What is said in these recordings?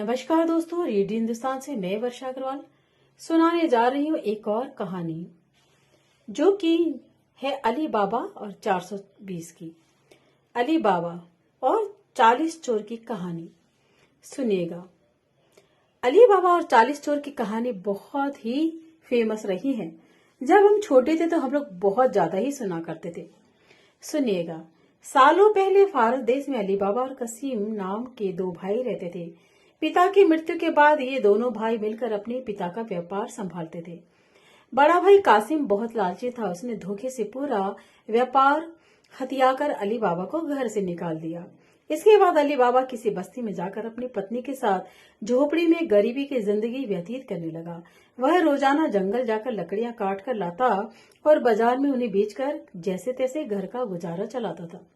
नमस्कार दोस्तों, रेडियो हिंदुस्तान से मैं वर्षा अग्रवाल सुनाने जा रही हूँ एक और कहानी जो कि है अली बाबा और 420 की। अली बाबा और 40 चोर की कहानी सुनिएगा। अली बाबा और 40 चोर की कहानी बहुत ही फेमस रही है। जब हम छोटे थे तो हम लोग बहुत ज्यादा ही सुना करते थे। सुनिएगा। सालों पहले फारस देश में अली बाबा और कसीम नाम के दो भाई रहते थे। पिता की मृत्यु के बाद ये दोनों भाई मिलकर अपने पिता का व्यापार संभालते थे। बड़ा भाई कासिम बहुत लालची था। उसने धोखे से पूरा व्यापार हथियाकर अली बाबा को घर से निकाल दिया। इसके बाद अली बाबा किसी बस्ती में जाकर अपनी पत्नी के साथ झोपड़ी में गरीबी की जिंदगी व्यतीत करने लगा। वह रोजाना जंगल जाकर लकड़ियां काट कर लाता और बाजार में उन्हें बेचकर जैसे तैसे घर का गुजारा चलाता था।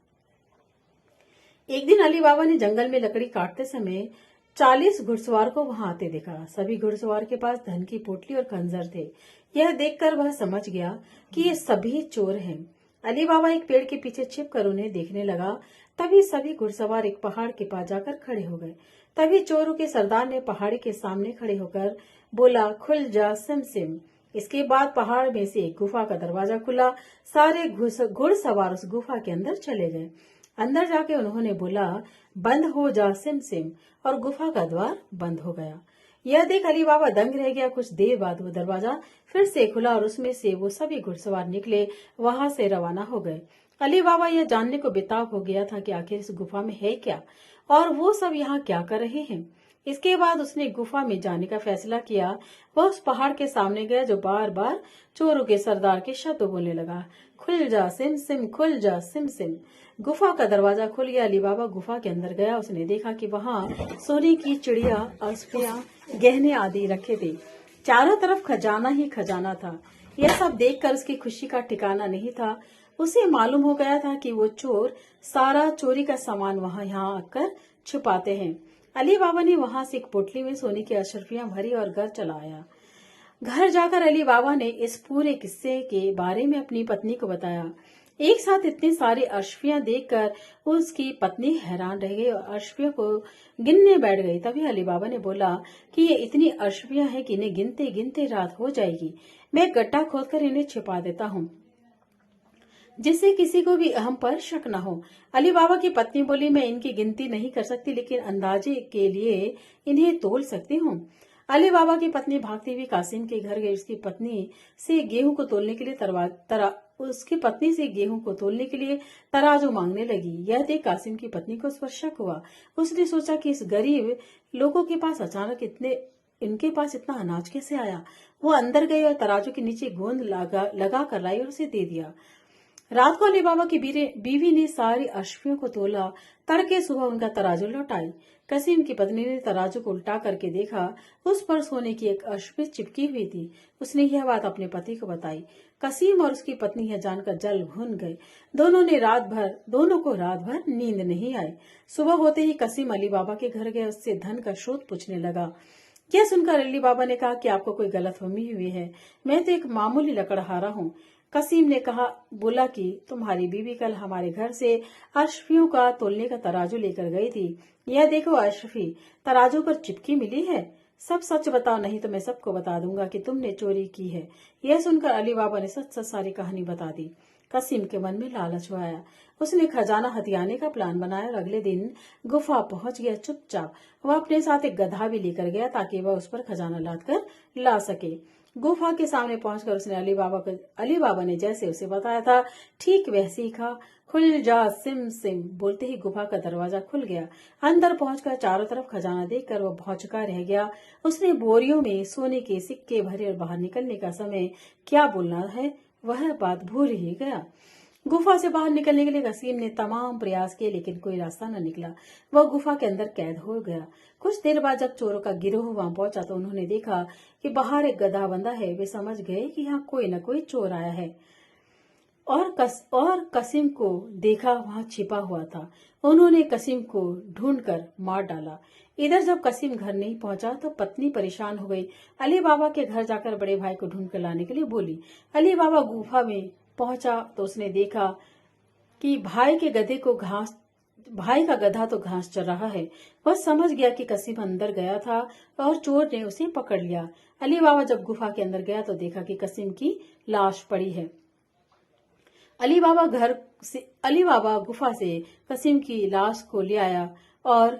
एक दिन अली बाबा ने जंगल में लकड़ी काटते समय 40 घुड़सवार को वहां आते देखा। सभी घुड़सवार के पास धन की पोटली और खंजर थे। यह देखकर वह समझ गया कि ये सभी चोर हैं। अली बाबा एक पेड़ के पीछे छिपकर उन्हें देखने लगा। तभी सभी घुड़सवार एक पहाड़ के पास जाकर खड़े हो गए। तभी चोरों के सरदार ने पहाड़ी के सामने खड़े होकर बोला, खुल जा सिम सिम। इसके बाद पहाड़ में से एक गुफा का दरवाजा खुला। सारे घुड़सवार उस गुफा के अंदर चले गए। अंदर जाके उन्होंने बोला, बंद हो जा सिम सिम, और गुफा का द्वार बंद हो गया। यह देख अली बाबा दंग रह गया। कुछ देर बाद वो दरवाजा फिर से खुला और उसमें से वो सभी घुड़सवार निकले वहां से रवाना हो गए। अली बाबा यह जानने को बेताब हो गया था कि आखिर इस गुफा में है क्या और वो सब यहाँ क्या कर रहे हैं। इसके बाद उसने गुफा में जाने का फैसला किया। वह उस पहाड़ के सामने गया जो बार बार चोरों के सरदार के शब्द बोलने लगा, खुल जा सिम सिम, खुल जा सिम सिम। गुफा का दरवाजा खुल गया। अली बाबा गुफा के अंदर गया। उसने देखा कि वहाँ सोने की चिड़िया, अस्पियां, गहने आदि रखे थे। चारों तरफ खजाना ही खजाना था। यह सब देखकर उसकी खुशी का ठिकाना नहीं था। उसे मालूम हो गया था कि वो चोर सारा चोरी का सामान वहाँ यहाँ आकर छुपाते हैं। अली बाबा ने वहां से एक पोटली में सोने की अशरफियां भरी और घर चला आया। घर जाकर अली बाबा ने इस पूरे किस्से के बारे में अपनी पत्नी को बताया। एक साथ इतनी सारी अशरफियां देखकर उसकी पत्नी हैरान रह गई और अशरफियों को गिनने बैठ गई। तभी अली बाबा ने बोला कि ये इतनी अशरफियां हैं कि इन्हें गिनते गिनते रात हो जाएगी। मैं गड्ढा खोदकर इन्हें छिपा देता हूँ जिससे किसी को भी हम पर शक न हो। अली बाबा की पत्नी बोली, मैं इनकी गिनती नहीं कर सकती लेकिन अंदाजे के लिए इन्हें तोल सकती हूँ। अली बाबा की पत्नी भागती हुई कासिम के घर गई। उसकी पत्नी से गेहूं को तोलने के लिए तराजू मांगने लगी। यह देख कासिम की पत्नी को उस पर शक हुआ। उसने सोचा कि इस गरीब लोगों के पास अचानक इनके पास इतना अनाज कैसे आया। वो अंदर गई और तराजू के नीचे गोंद लगा कर लाई और उसे दे दिया। रात को अली बाबा की बीवी ने सारी अशरफियों को तोला। तड़के सुबह उनका तराजू लौट आई। कसीम की पत्नी ने तराजू को उल्टा करके देखा। उस पर सोने की एक अशरफी चिपकी हुई थी। उसने यह बात अपने पति को बताई। कसीम और उसकी पत्नी यह जानकर जल भुन गए। दोनों को रात भर नींद नहीं आई। सुबह होते ही कसीम अली बाबा के घर गया। उससे धन का स्रोत पूछने लगा। यह सुनकर अली बाबा ने कहा कि आपको कोई गलतफहमी हुई है। मैं तो एक मामूली लकड़हारा हूँ। कसीम ने बोला कि तुम्हारी बीवी कल हमारे घर से अशरफियों का तोलने का तराजू लेकर गई थी। यह देखो अशरफी तराजू पर चिपकी मिली है। सब सच बताओ, नहीं तो मैं सबको बता दूंगा कि तुमने चोरी की है। यह सुनकर अली बाबा ने सच सच सारी कहानी बता दी। कसीम के मन में लालच आया। उसने खजाना हथियाने का प्लान बनाया और अगले दिन गुफा पहुंच गया। चुपचाप वह अपने साथ एक गधा भी लेकर गया ताकि वह उस पर खजाना लाद कर ला सके। गुफा के सामने पहुंचकर उसने अली बाबा ने जैसे उसे बताया था ठीक वैसे ही कहा, खुल जा सिम सिम। बोलते ही गुफा का दरवाजा खुल गया। अंदर पहुंचकर चारों तरफ खजाना देखकर वह भौचका रह गया। उसने बोरियों में सोने के सिक्के भरे और बाहर निकलने का समय क्या बोलना है वह बात भूल ही गया। गुफा से बाहर निकलने के लिए कसीम ने तमाम प्रयास किए लेकिन कोई रास्ता न निकला। वह गुफा के अंदर कैद हो गया। कुछ देर बाद जब चोरों का गिरोह वहां पहुंचा तो उन्होंने देखा कि बाहर एक गधा बंधा है। वे समझ गए कि यहाँ कोई न कोई चोर आया है और कसीम को देखा वहां छिपा हुआ था। उन्होंने कसीम को ढूंढकर मार डाला। इधर जब कसीम घर नहीं पहुंचा तो पत्नी परेशान हो गई। अली बाबा के घर जाकर बड़े भाई को ढूंढ कर लाने के लिए बोली। अली बाबा गुफा में पहुंचा तो उसने देखा कि भाई के गधे को घास भाई का गधा तो घास चर रहा है। वह समझ गया कि कसीम अंदर गया था और चोर ने उसे पकड़ लिया। अली बाबा जब गुफा के अंदर गया तो देखा कि कसीम की लाश पड़ी है। अली बाबा गुफा से कसीम की लाश को ले आया और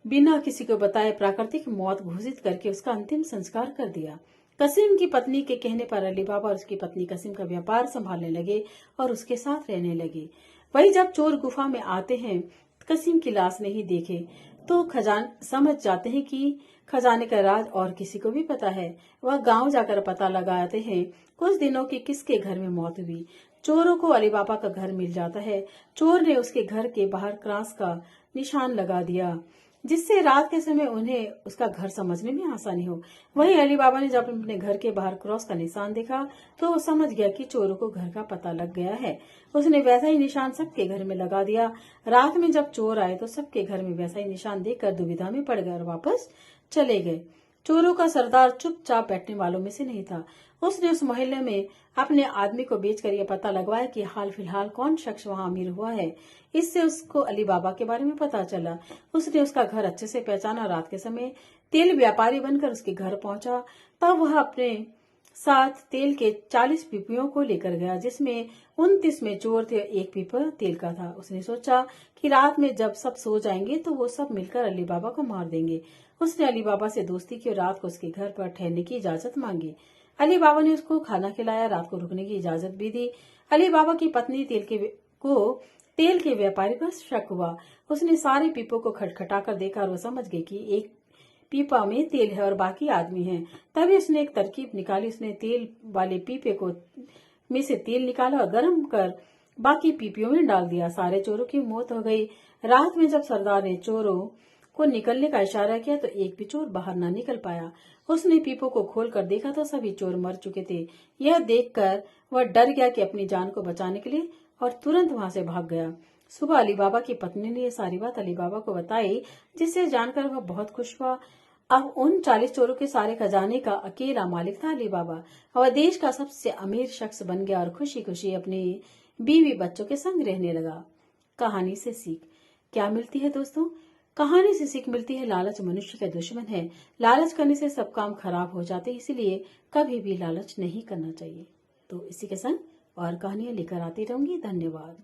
बिना किसी को बताए प्राकृतिक मौत घोषित करके उसका अंतिम संस्कार कर दिया। कसीम की पत्नी के कहने पर अली बाबा और उसकी पत्नी कसीम का व्यापार संभालने लगे और उसके साथ रहने लगे। वही जब चोर गुफा में आते हैं, कसीम की लाश नहीं देखे तो खजान समझ जाते हैं कि खजाने का राज और किसी को भी पता है। वह गांव जाकर पता लगाते हैं कुछ दिनों की किसके घर में मौत हुई। चोरों को अली बाबा का घर मिल जाता है। चोर ने उसके घर के बाहर क्रॉस का निशान लगा दिया, जिससे रात के समय उन्हें उसका घर समझने में आसानी हो। वहीं अली बाबा ने जब अपने घर के बाहर क्रॉस का निशान देखा तो वो समझ गया कि चोरों को घर का पता लग गया है। उसने वैसा ही निशान सबके घर में लगा दिया। रात में जब चोर आए तो सबके घर में वैसा ही निशान देखकर दुविधा में पड़ गए और वापस चले गए। चोरों का सरदार चुपचाप बैठने वालों में से नहीं था। उसने उस मोहल्ले में अपने आदमी को बेचकर यह पता लगवाया कि हाल फिलहाल कौन शख्स वहां अमीर हुआ है। इससे उसको अली बाबा के बारे में पता चला। उसने उसका घर अच्छे से पहचाना। रात के समय तेल व्यापारी बनकर उसके घर पहुंचा। तब वह अपने साथ तेल के 40 पीपियों को लेकर गया, जिसमें 29 में चोर थे, एक पीपा तेल का था। उसने सोचा कि रात में जब सब सो जाएंगे तो वो सब मिलकर अली बाबा को मार देंगे। उसने अली बाबा से दोस्ती की और रात को उसके घर पर ठहरने की इजाजत मांगी। अली बाबा ने उसको खाना खिलाया, रात को रुकने की इजाजत भी दी। अली बाबा की पत्नी तेल के व्यापारी पर शक हुआ। उसने सारे पीपों को खटखटाकर देखा और वो समझ गई कि एक पीपा में तेल है और बाकी आदमी हैं। तभी उसने एक तरकीब निकाली। उसने तेल वाले पीपे को में से तेल निकाला और गर्म कर बाकी पीपियों में डाल दिया। सारे चोरों की मौत हो गई। रात में जब सरदार ने चोरों को निकलने का इशारा किया तो एक भी चोर बाहर न निकल पाया। उसने पीपो को खोलकर देखा तो सभी चोर मर चुके थे। यह देखकर वह डर गया कि अपनी जान को बचाने के लिए और तुरंत वहां से भाग गया। सुबह अली बाबा की पत्नी ने यह सारी बात अली बाबा को बताई, जिससे जानकर वह बहुत खुश हुआ। अब उन 40 चोरों के सारे खजाने का अकेला मालिक था अली बाबा। वह देश का सबसे अमीर शख्स बन गया और खुशी खुशी अपनी बीवी बच्चों के संग रहने लगा। कहानी से सीख क्या मिलती है दोस्तों? कहानी से सीख मिलती है लालच मनुष्य का दुश्मन है। लालच करने से सब काम खराब हो जाते हैं, इसीलिए कभी भी लालच नहीं करना चाहिए। तो इसी के संग और कहानियां लेकर आती रहूंगी। धन्यवाद।